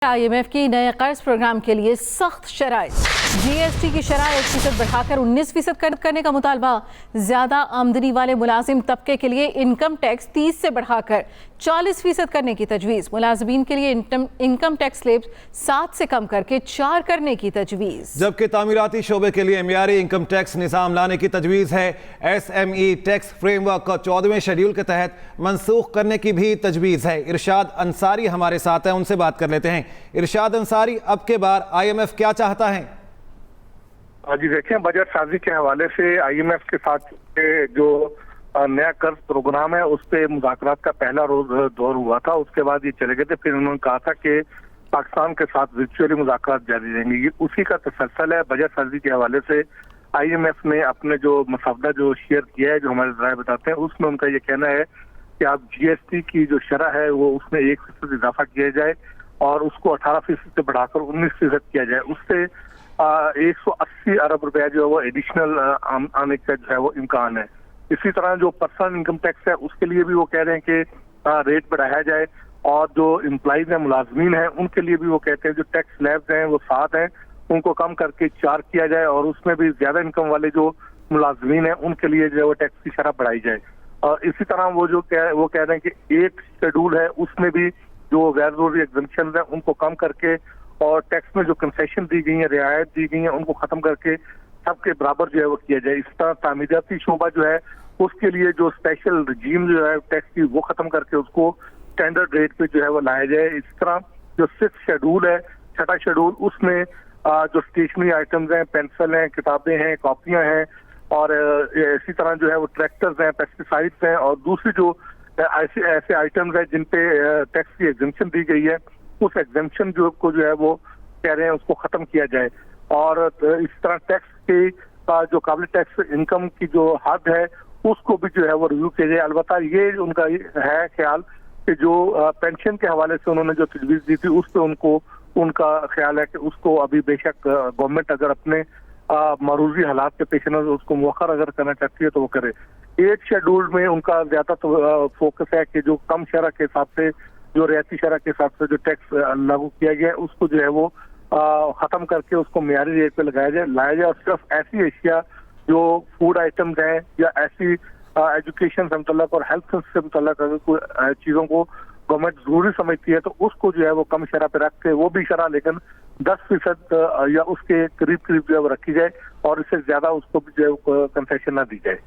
IMF की नए कर्ज प्रोग्राम के लिए सख्त शराइत। GST की शरह 1% बढ़ाकर 19% करने का मुतालबा। ज्यादा आमदनी वाले मुलाजिम तबके के लिए इनकम टैक्स 30 से बढ़ाकर 40% करने की तजवीज़। मुलाजिमीन के लिए इनकम टैक्स स्लैब 7 से कम करके 4 करने की तजवीज़। जबकि तामीराती शोबे के लिए मियारी इनकम टैक्स निज़ाम लाने की तजवीज़ है। SME टैक्स फ्रेमवर्क को 14वें शेड्यूल के तहत मनसूख करने की भी तजवीज़ है। इरशाद अंसारी हमारे साथ हैं, उनसे बात कर लेते हैं। इरशाद अंसारी, अब के बार IMF क्या चाहता है? जी देखें, बजट साजी के हवाले से IMF के साथ जो नया कर्ज प्रोग्राम है उस पे मुज़ाकरात का पहला दौर हुआ था। उसके बाद ये चले गए थे। फिर उन्होंने कहा था कि पाकिस्तान के साथ वर्चुअली मुज़ाकरात जारी रहेंगे। ये उसी का तसलसल है। बजट साजी के हवाले से IMF ने अपने जो मसवदा जो शेयर किया है, जो हमारे ज़राए बताते हैं, उसमें उनका ये कहना है कि आप GST की जो शरह है वो उसमें 1% इजाफा किया जाए और उसको 18% से बढ़ाकर 19% किया जाए। उससे 180 अरब रुपया जो है वो एडिशनल आने का जो है वो इम्कान है। इसी तरह जो पर्सनल इनकम टैक्स है उसके लिए भी वो कह रहे हैं कि रेट बढ़ाया जाए और जो एम्प्लॉइज हैं, मुलाजमीन हैं, उनके लिए भी वो कहते हैं जो टैक्स स्लैब्स हैं वो 7 हैं, उनको कम करके 4 किया जाए और उसमें भी ज्यादा इनकम वाले जो मुलाजमीन हैं उनके लिए जो है वो टैक्स की शरह बढ़ाई जाए। और इसी तरह वो कह रहे हैं कि एक शेड्यूल है उसमें भी जो गैर जरूरी एग्जम्पशन है उनको कम करके और टैक्स में जो कंसेशन दी गई है, रियायत दी गई है, उनको खत्म करके सबके बराबर जो है वो किया जाए। इस तरह तामीराती शोबा जो है उसके लिए जो स्पेशल रजीम जो है टैक्स की वो खत्म करके उसको स्टैंडर्ड रेट पे जो है वो लाया जाए। इस तरह जो 6th शेड्यूल है, 6ठा शेड्यूल, उसमें जो स्टेशनरी आइटम्स हैं, पेंसिल हैं, किताबें हैं, कॉपियां हैं और इसी तरह जो है वो ट्रैक्टर्स हैं, पेस्टिसाइड्स हैं और दूसरी जो ऐसे आइटम्स हैं जिन पे टैक्स की एग्जम्पशन दी गई है, उस एग्जम्पशन जो है वो कह रहे हैं उसको खत्म किया जाए। और इस तरह टैक्स की जो काबिल टैक्स इनकम की जो हद है उसको भी जो है वो रिव्यू किया जाए। अलबत्ता ये उनका है ख्याल कि जो पेंशन के हवाले से उन्होंने जो तजवीज़ दी थी उस पर उनका ख्याल है कि उसको अभी बेशक गवर्नमेंट अगर अपने मरूजी हालात के पेश नज़र उसको मुअख्खर अगर करना चाहती है तो वो करे। 8 शेड्यूल में उनका ज्यादा फोकस है कि जो कम शरह के हिसाब से, जो रियायती शरह के हिसाब से जो टैक्स लागू किया गया है उसको जो है वो खत्म करके उसको मियारी रेट पे लाया जाए और सिर्फ ऐसी एशिया जो फूड आइटम्स हैं या ऐसी एजुकेशन से मुतल्लक और हेल्थ से मुतल्लक अगर कोई चीज़ों को गवर्नमेंट जरूरी समझती है तो उसको जो है वो कम शरह पे रख के वो भी शरह लेकिन 10% या उसके करीब जो है वो रखी जाए और इससे ज्यादा उसको भी जो है कंसेशन ना दी जाए।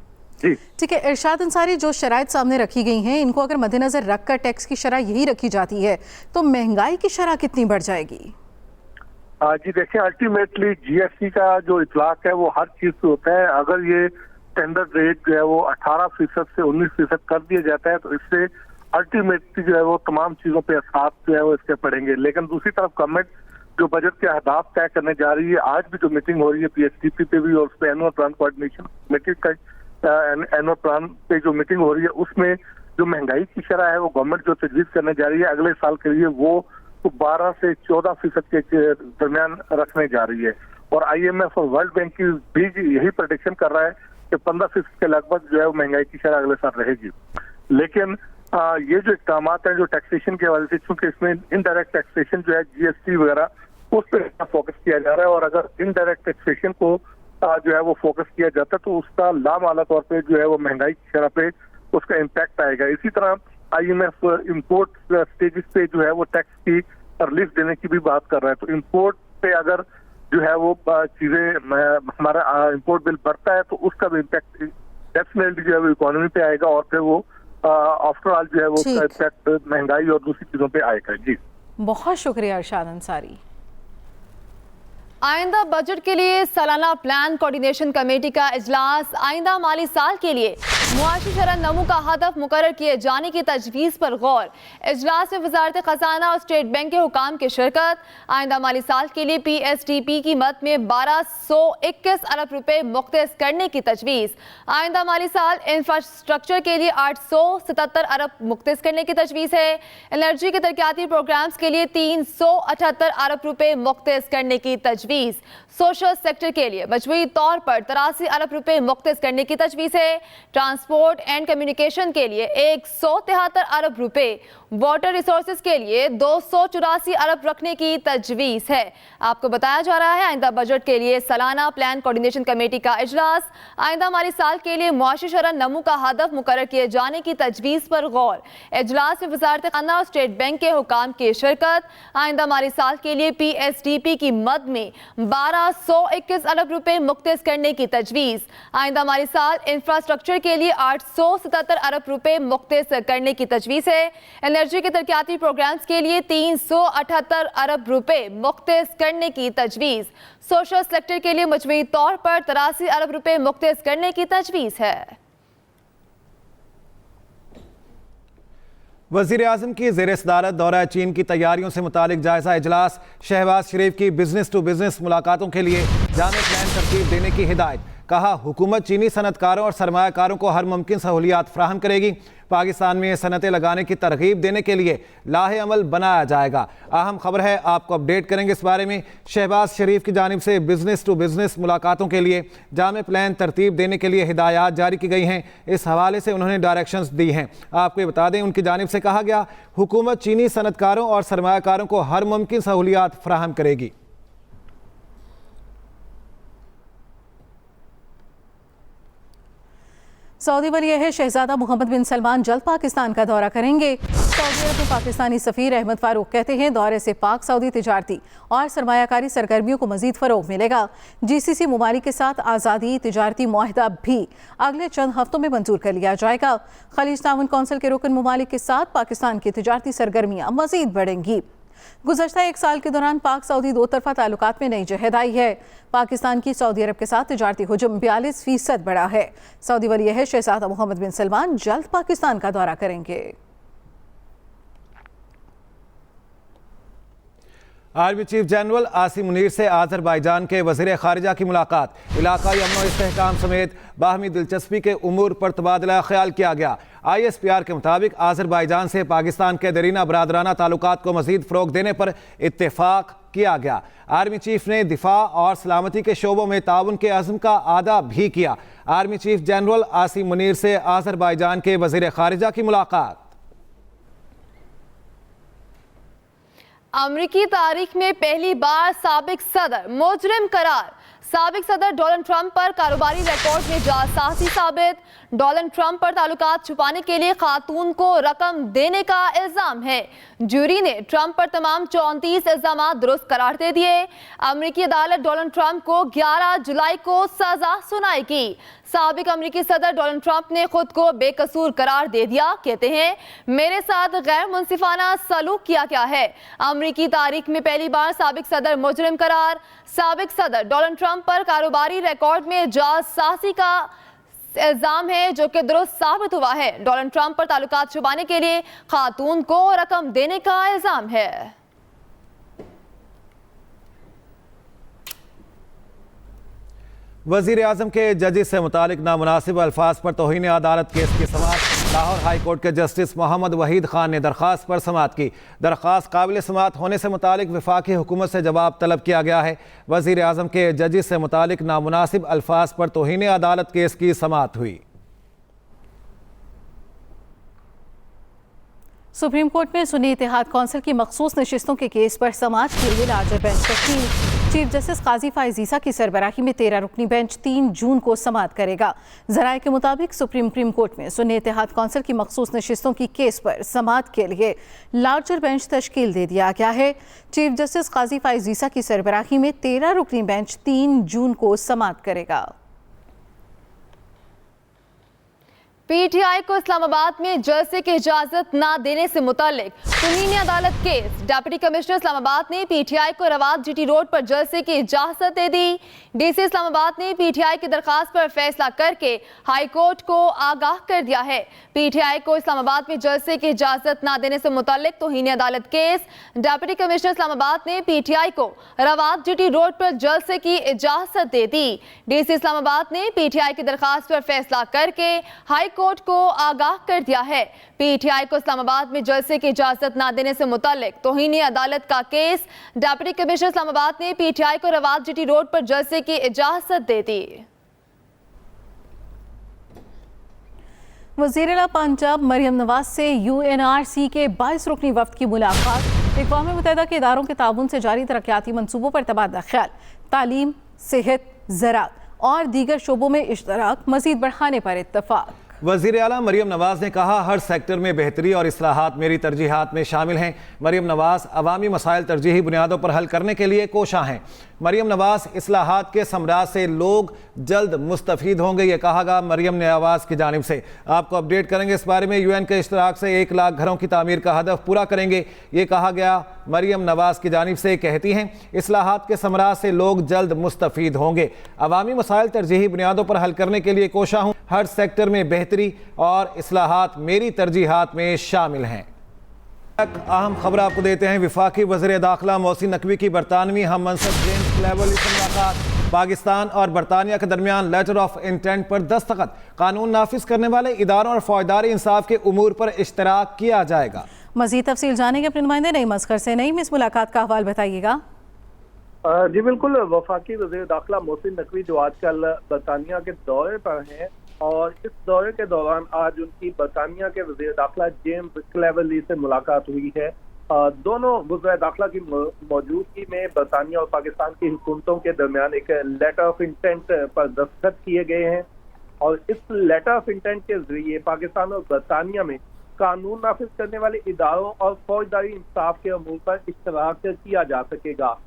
जी ठीक है इरशाद अंसारी, जो शराइत सामने रखी गई हैं इनको अगर मद्देनजर रख कर टैक्स की शरह यही रखी जाती है तो महंगाई की शरह कितनी बढ़ जाएगी? जी देखिए, अल्टीमेटली GST का जो इतलाक है वो हर चीज पे होता है। अगर ये स्टैंडर्ड रेट जो है वो 18% से 19% कर दिया जाता है तो इससे अल्टीमेटली जो है वो तमाम चीजों पे असर जो है वो इसके पड़ेंगे। लेकिन दूसरी तरफ गवर्नमेंट जो बजट के अहदाफ तय करने जा रही है, आज भी जो मीटिंग हो रही है PSTP पे भी और उस पर एनुअल प्लान कोऑर्डिनेशन कमेटी का एनुअल प्लान पे जो मीटिंग हो रही है उसमें जो महंगाई की शरह है वो गवर्नमेंट जो तजवीज़ करने जा रही है अगले साल के लिए वो 12 से 14% के दरमियान रखने जा रही है। और IMF और वर्ल्ड बैंक की भी यही प्रेडिक्शन कर रहा है कि 15% के लगभग जो है वो महंगाई की शरह अगले साल रहेगी। लेकिन ये जो इक़दाम हैं जो टैक्सेशन के हवाले से, चूंकि इसमें इनडायरेक्ट टैक्सेशन जो है GST वगैरह उस पर फोकस किया जा रहा है और अगर इनडायरेक्ट टैक्सेशन को जो है वो फोकस किया जाता है तो उसका लामाला तौर पे जो है वो महंगाई की शरह पे उसका इम्पैक्ट आएगा। इसी तरह IMF इम्पोर्ट स्टेजेस पे जो है वो टैक्स की रिलीफ देने की भी बात कर रहा है। तो इम्पोर्ट पे अगर जो है वो चीजें हमारा इम्पोर्ट बिल बढ़ता है तो उसका भी इम्पैक्ट डेफिनेटली जो है वो इकोनॉमी पे आएगा और फिर वो आफ्टर ऑल जो है वो उसका इम्पैक्ट महंगाई और दूसरी चीजों पे आएगा। जी बहुत शुक्रिया इरशाद अंसारी। आइंदा बजट के लिए सालाना प्लान कोऑर्डिनेशन कमेटी का इजलास आइंदा माली साल के लिए मुआशी शरह नमू का हदफ मुकर्रर किए जाने की तजवीज़ पर गौर। इजलास में वजारत खजाना और स्टेट बैंक के हुकाम की शिरकत। आइंदा माली साल के लिए PSTP की मद में 1221 अरब रुपए मुख्तस करने की तजवीज़। आइंदा माली साल इंफ्रास्ट्रक्चर के लिए 877 अरब मुख्तस करने की तजवीज़ है। एनर्जी के तरक्याती प्रोग्राम्स के लिए 378 अरब रुपए मुख्तस करने की तजवीज़। सोशल सेक्टर के लिए मजमूई तौर पर 83 अरब रुपए मुख्तस करने की तजवीज़ है। ट्रांसपोर्ट एंड कम्युनिकेशन के लिए 173 अरब रुपए, वाटर रिसोर्सेज के लिए 284 अरब रखने की तजवीज़ है। आपको बताया जा रहा है आइंदा बजट के लिए सालाना प्लान कोऑर्डिनेशन कमेटी का इजलास, आइंदा माली साल के लिए मुआशी शरह नमू का हदफ मुकर्रर किए जाने की तजवीज़ पर गौर। इजलास में वज़ारत ख़ज़ाना और स्टेट बैंक के हुकाम की शिरकत। आइंदा माली साल के लिए PSDP की मद में 1221 अरब रुपए मुख्तस करने की तजवीज़। आइंदा माली साल इंफ्रास्ट्रक्चर के लिए 877 अरब रुपए मुख्तस करने की तजवीज़ है। एनर्जी के तरक्याती प्रोग्राम्स के लिए 378 अरब रुपए मुख्तस करने की तजवीज़। सोशल सेक्टर के लिए मजमूई तौर पर 83 अरब रुपए मुख्तस करने की तजवीज़ है। वज़ीर आज़म की ज़ेर सदारत दौरा चीन की तैयारियों से मुतालिक जायज़ा इजलास। शहबाज शरीफ की बिजनेस टू बिजनेस मुलाकातों के लिए जामे प्लान तरतीब देने की हिदायत। कहा हुकूमत चीनी सनतकारों और सरमायाकारों को हर मुमकिन सहूलियात फराहम करेगी। पाकिस्तान में सनतें लगाने की तरगीब देने के लिए लाहे अमल बनाया जाएगा। अहम खबर है, आपको अपडेट करेंगे इस बारे में। शहबाज शरीफ की जानिब से बिजनेस टू बिजनेस मुलाकातों के लिए जामे प्लान तरतीब देने के लिए हिदायत जारी की गई हैं। इस हवाले से उन्होंने डायरेक्शंस दी हैं। आपको ये बता दें, उनकी जानिब से कहा गया हुकूमत चीनी सनतकारों और सरमायाकारों को हर मुमकिन सहूलियात फराहम करेगी। सऊदी वली अहद शहजादा मोहम्मद बिन सलमान जल्द पाकिस्तान का दौरा करेंगे। सऊदी अरब में पाकिस्तानी सफ़ीर अहमद फारूक कहते हैं दौरे से पाक सऊदी तिजारती और सरमायाकारी सरगर्मियों को मजीद फ़रोग़ मिलेगा। GCC ममालिक के साथ आज़ादी तिजारती मुआहदा भी अगले चंद हफ्तों में मंजूर कर लिया जाएगा। खलीज ताउन कौंसिल के रुकन ममालिक के साथ पाकिस्तान की तिजारती सरगर्मियाँ मजीद बढ़ेंगी। गुज़श्ता एक साल के दौरान पाक सऊदी दो तरफ़ा ताल्लुकात में नई जहद आई है। पाकिस्तान की सऊदी अरब के साथ तिजारती हुजूम 42% बढ़ा है। सऊदी वली अहद शहजादा मोहम्मद बिन सलमान जल्द पाकिस्तान का दौरा करेंगे। Army chief general Asim Munir से आज़रबाईजान के वज़ीर ख़ारिजा की मुलाकात। इलाकाई अमन और इस्तेहकाम समेत बाहमी दिलचस्पी के उमूर पर तबादला ख्याल किया गया। ISPR के मुताबिक आज़रबाईजान से पाकिस्तान के दरीना बरादराना ताल्लुकात को मज़ीद फ़रोग़ देने पर इत्तेफाक किया गया। आर्मी चीफ ने दिफा और सलामती के शोबों में ताउन के अज़्म का आदा भी किया। Army chief general Asim Munir से आज़रबाईजान के वज़ीर ख़ारिजा की मुलाकात। अमरीकी तारीख में पहली बार साबिक सदर मुजरिम करार। साबिक सदर डोनाल्ड ट्रंप पर कारोबारी रिकॉर्ड में जासूसी साबित। डोनाल्ड ट्रंप पर ताल्लुकात छुपाने के लिए खातून को रकम देने का इल्जाम है। जूरी ने ट्रंप पर तमाम 34 इल्जामात दुरुस्त करार दे दिए। अमरीकी अदालत डोनाल्ड ट्रंप को 11 जुलाई को सजा सुनाएगी। साबिक अमरीकी सदर डोनाल्ड ट्रंप ने खुद को बेकसूर करार दे दिया। कहते हैं मेरे साथ गैर मुंसिफाना सलूक किया गया है। अमरीकी तारीख में पहली बार साबिक सदर मुजरिम करार। साबिक सदर डोनाल्ड ट्रंप पर कारोबारी रिकॉर्ड में जासूसी का इल्जाम है जो कि दुरुस्त साबित हुआ है। डोनाल्ड ट्रंप पर ताल्लुकात छुपाने के लिए खातून को रकम देने का इल्जाम है। वज़ीर आज़म के जजेस से मुतालिक नामुनासिब अल्फाज पर तौहीन अदालत केस की समाअत। लाहौर हाई कोर्ट के जस्टिस मोहम्मद वहीद खान ने दरख्वास्त पर समाअत की। दरख्वास्त काबिल समाअत होने से मुतालिक वफाकी हुकूमत से जवाब तलब किया गया है। वज़ीर आज़म के जजेस से मुतालिक नामुनासिब अल्फाज पर तौहीन अदालत केस की समाअत हुई। सुप्रीम कोर्ट में सुन्नी इत्तेहाद कौंसिल की मखसूस नशिस्तों के केस पर समाअत के लिए लार्जर बेंच तश्कील। चीफ जस्टिस काजी फाइज ईसा की सरबराही में 13 रुकनी बेंच 3 जून को समाअत करेगा। ज़राए के मुताबिक सुप्रीम कोर्ट में सुन्नी इत्तेहाद कौंसिल की मखसूस नशिस्तों की केस पर समाअत के लिए लार्जर बेंच तश्कील दे दिया गया है। चीफ जस्टिस काजी फाइज ईसा की सरबराही में 13 रुकनी बेंच 3 जून को समाअत करेगा। PTI को इस्लामाबाद में जलसे की इजाजत न देने से मुतालिक सुन्नी अदालत केस। डिप्टी कमिश्नर इस्लामाबाद ने PTI को रवात GT रोड पर जलसे की इजाजत दे दी। DC इस्लामाबाद ने PTI की दरखास्त पर फैसला करके हाई कोर्ट को आगाह कर दिया है। PTI को इस्लामाबाद में जलसे की इजाजत न देने से मुतालिक तौहीन अदालत केस। डिप्टी कमिश्नर इस्लामाबाद ने PTI को रवात GT रोड पर जलसे की इजाजत दे दी। DC इस्लामाबाद ने PTI की दरखास्त पर फैसला करके हाई कोर्ट को आगाह कर दिया है। PTI को इस्लामाबाद में जलसे की इजाजत न देने से मुतालिक तौहीन अदालत का केस। डिप्टी कमिश्नर इस्लामाबाद ने PTI को रवात GT रोड पर जलसे की इजाजत दे दी। वज़ीर आला पंजाब मरियम नवाज से UNRC के 22 रुकनी वफ्द की मुलाकात। अक़वाम मुत्तहिदा के इदारों के ताउन से जारी तरक्याती मनसूबों पर तबादला ख्याल, तालीम, सेहत, ज़राअत और दीगर शोबों में इश्तराक मज़ीद बढ़ाने पर इत्तफ़ाक़। वज़ीर आला मरियम नवाज ने कहा, हर सेक्टर में बेहतरी और इस्लाहात मेरी तरजीहात में शामिल हैं। मरियम नवाज अवामी मसाइल तरजीही बुनियादों पर हल करने के लिए कोशां हैं। मरियम नवाज इस्लाहात के समराज से लोग जल्द मुस्तफ़ीद होंगे, ये कहा गया मरियम नवाज की जानिब से। आपको अपडेट करेंगे इस बारे में। UN के इश्तराक से 1 लाख घरों की तामीर का हदफ पूरा करेंगे, ये कहा गया मरियम नवाज की जानिब से। कहती हैं, इस्लाहात के समराज से लोग जल्द मुस्तफ़ीद होंगे। अवामी मसाइल तरजीही बुनियादों पर हल करने के लिए कोशां हूँ। हर सेक्टर में बेहतरी और इस्लाहात मेरी तरजीहात में शामिल हैं। अहम खबर आपको देते हैं। वफाकी वज़ीर दाखिला मोहसिन नकवी की बरतानवी हम मनसब जेम्स क्लेवर्ली से मुलाकात। पाकिस्तान और बरतानिया के दरमियान लेटर ऑफ इंटेंट पर दस्तखत। कानून नाफिज करने वाले इदारों और फौजदारी इंसाफ के उमूर पर इश्तराक किया जाएगा। मज़ीद तफसील जानेंगे अपने नुमाइंदे नईम असगर से। नईम, इस मुलाकात का अहवाल बताइएगा। जी बिल्कुल, वफाकी वज़ीर दाखिला मोहसिन नकवी जो आजकल बरतानिया के दौरे पर हैं और इस दौरे के दौरान आज उनकी बरतानिया के वज़ीर दाखिला जेम्स क्लेवर्ली से मुलाकात हुई है। दोनों वज़ीर दाखिला की मौजूदगी में बरतानिया और पाकिस्तान की हुकूमतों के दरमियान एक लेटर ऑफ इंटेंट पर दस्तखत किए गए हैं और इस लेटर ऑफ इंटेंट के जरिए पाकिस्तान और बरतानिया में कानून नाफिज करने वाले इदारों और फौजदारी इंसाफ के अमूर पर इश्तराक किया जा सकेगा।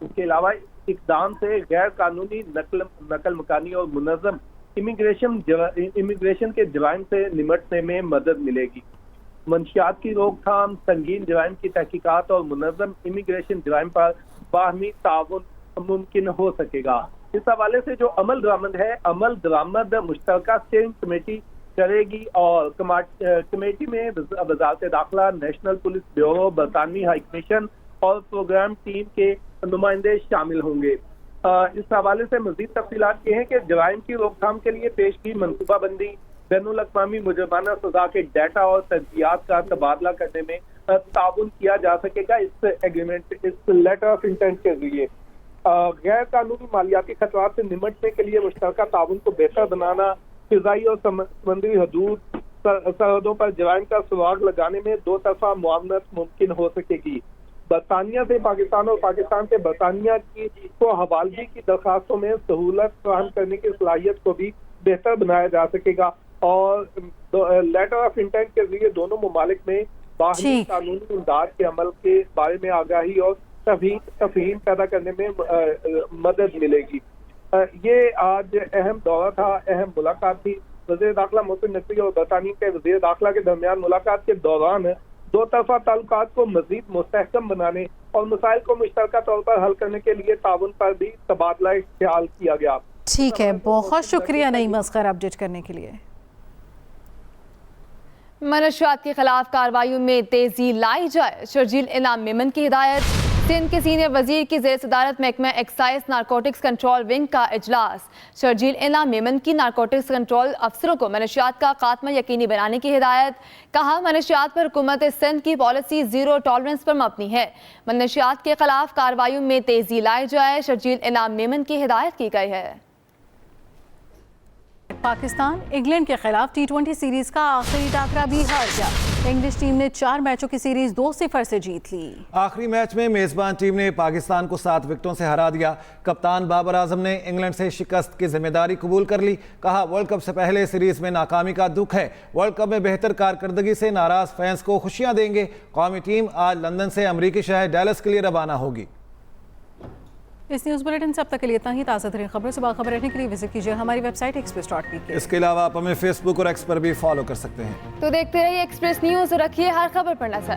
इसके अलावा इक़दाम से गैर कानूनी नकल मकानी और मुनज़्ज़म इमिग्रेशन के जराइम से निमटने में मदद मिलेगी। मंशियात की रोकथाम, संगीन जराइम की तहकीकात और मुनज़्ज़म इमिग्रेशन जराइम पर बाहमी ताउन मुमकिन हो सकेगा। इस हवाले से जो अमल दरामद मुश्तरका स्टीयरिंग कमेटी करेगी और कमेटी में वज़ारत दाखिला, नेशनल पुलिस ब्यूरो, बरतानवी हाई कमीशन और प्रोग्राम टीम के नुमाइंदे शामिल होंगे। इस हवाले से मज़ीद तफसीलात ये हैं कि जराइम की रोकथाम के लिए पेश की मनसूबाबंदी, बैनुल अक़वामी मुजरमाना सज़ा के डाटा और तजज़ियात का तबादला करने में ताउन किया जा सकेगा। इस लेटर ऑफ इंटेंट के जरिए गैर कानूनी मालियाती खतरात से निमटने के लिए मुश्तरका ताउन को बेहतर बनाना, फ़िज़ाई और समुद्री हदूद सरहदों पर जराइम का सुराग लगाने में दो तरफा मुआवनत मुमकिन हो सकेगी। बरतानिया से पाकिस्तान और पाकिस्तान से बरतानिया को हवालगी की दरखास्तों में सहूलत फराहम करने की सलाहियत को भी बेहतर बनाया जा सकेगा और लेटर ऑफ इंटेंट के जरिए दोनों ममालिक में बाहमी कानूनी इमदाद के अमल के बारे में आगाही और तफहीम पैदा करने में मदद मिलेगी। ये आज अहम दौरा था, अहम मुलाकात थी। वज़ीर दाखिला मोहसिन नकवी और बरतानिया के वज़ीर दाखिला के दरमियान मुलाकात के दौरान दो तरफा ताल्लुकात को मजीद मुस्तहकम बनाने और मसाइल को मुश्तरका तौर पर हल करने के लिए ताउन पर भी तबादला ख्याल किया गया। ठीक है, बहुत शुक्रिया नईम असगर अपडेट करने के लिए। मनशियात के खिलाफ कार्रवाइयों में तेजी लाई जाए, शर्जील इनाम मेमन की हिदायत। सिंध के सीनियर वजीर की ज़ेर सदारत महकमा एक्साइज नारकोटिक्स कंट्रोल विंग का इजलास। शर्जील इनाम मेमन की नारकोटिक्स कंट्रोल अफसरों को मनशियात का खात्मा यकीनी बनाने की हिदायत। कहा, मनशियात पर हुकूमत सिंध की पॉलिसी जीरो टॉलरेंस पर मबनी है। मनशियात के खिलाफ कार्रवाइयों में तेजी लाई जाए, शर्जील इनाम मेमन की हिदायत की गई है। पाकिस्तान इंग्लैंड के खिलाफ T20 सीरीज का आखिरी टाकरा भी हार गया। इंग्लिश टीम ने 4 मैचों की सीरीज 2-0 से जीत ली। आखिरी मैच में मेजबान टीम ने पाकिस्तान को 7 विकेटों से हरा दिया। कप्तान बाबर आजम ने इंग्लैंड से शिकस्त की जिम्मेदारी कबूल कर ली। कहा, वर्ल्ड कप से पहले सीरीज में नाकामी का दुख है। वर्ल्ड कप में बेहतर कारकर्दगी से नाराज फैंस को खुशियां देंगे। कौमी टीम आज लंदन से अमरीकी शहर डैलस के लिए रवाना होगी। इस न्यूज़ बुलेटिन से अब तक के लिए इतना ही। ताज़ा तरीन खबरों से बाखबर रहने के लिए विजिट कीजिए हमारी वेबसाइट express.pk। इसके अलावा आप हमें फेसबुक और एक्स पर भी फॉलो कर सकते हैं। तो देखते रहिए एक्सप्रेस न्यूज़ और रखिए हर खबर पर नजर।